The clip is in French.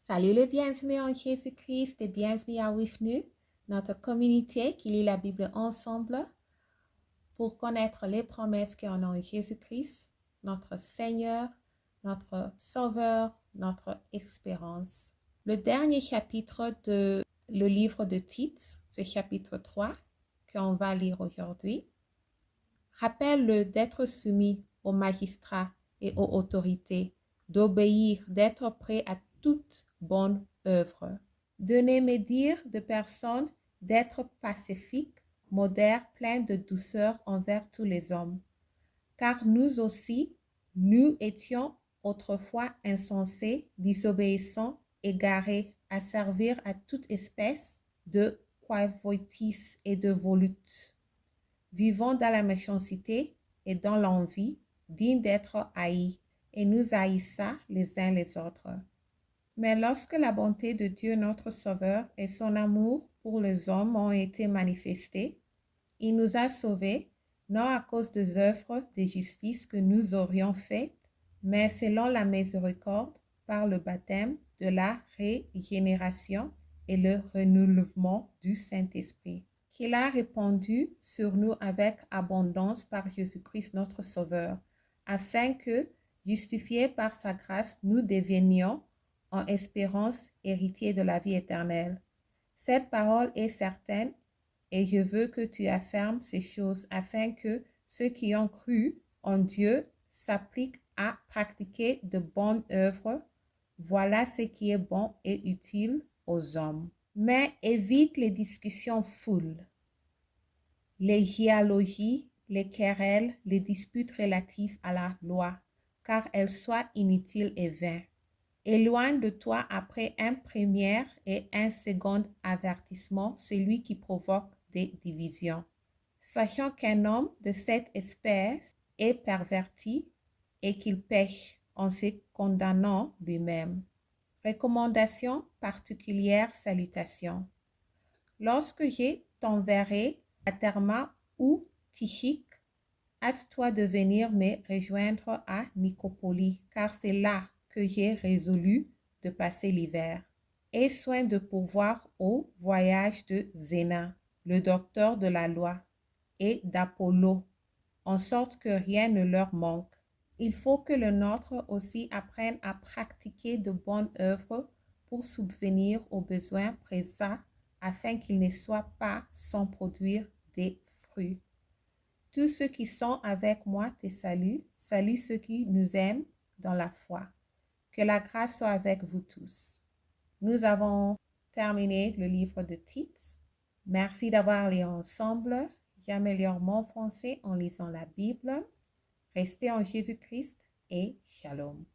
Salut les bien-aimés en Jésus-Christ et bienvenue à WIFNU, notre communauté qui lit la Bible ensemble pour connaître les promesses qu'on a en Jésus-Christ, notre Seigneur, notre Sauveur, notre espérance. Le dernier chapitre de le livre de Tite, ce chapitre 3 qu'on va lire aujourd'hui, rappelle d'être soumis aux magistrats et aux autorités, d'obéir, d'être prêt à toute bonne œuvre, de n'aimer dire de personnes, d'être pacifique, modère, plein de douceur envers tous les hommes. Car nous aussi, nous étions autrefois insensés, désobéissants, égarés, à servir à toute espèce de coivoitis et de volutes, vivant dans la méchanceté et dans l'envie, dignes d'être haïs, et nous haïssons les uns les autres. Mais lorsque la bonté de Dieu notre Sauveur et son amour pour les hommes ont été manifestés, il nous a sauvés, non à cause des œuvres de justice que nous aurions faites, mais selon la miséricorde par le baptême de la régénération et le renouvellement du Saint-Esprit, qu'il a répandu sur nous avec abondance par Jésus-Christ notre Sauveur, afin que, justifiés par sa grâce, nous devenions en espérance héritiers de la vie éternelle. Cette parole est certaine et je veux que tu affirmes ces choses afin que ceux qui ont cru en Dieu s'appliquent à pratiquer de bonnes œuvres. Voilà ce qui est bon et utile aux hommes. Mais évite les discussions foules, les généalogies, les querelles, les disputes relatives à la loi, car elles soient inutiles et vaines. Éloigne de toi après un premier et un second avertissement celui qui provoque des divisions, sachant qu'un homme de cette espèce est perverti et qu'il pêche en se condamnant lui-même. Recommandation particulière, salutation. Lorsque je t'enverrai à Therma ou Tychique, hâte-toi de venir me rejoindre à Nicopolis, car c'est là que j'ai résolu de passer l'hiver. Aie soin de pourvoir au voyage de Zéna, le docteur de la loi, et d'Apollo, en sorte que rien ne leur manque. Il faut que le nôtre aussi apprenne à pratiquer de bonnes œuvres pour subvenir aux besoins présents afin qu'ils ne soient pas sans produire des fruits. Tous ceux qui sont avec moi te saluent. Salut ceux qui nous aiment dans la foi. Que la grâce soit avec vous tous. Nous avons terminé le livre de Tite. Merci d'avoir lu ensemble. J'améliore mon français en lisant la Bible. Restez en Jésus-Christ et shalom.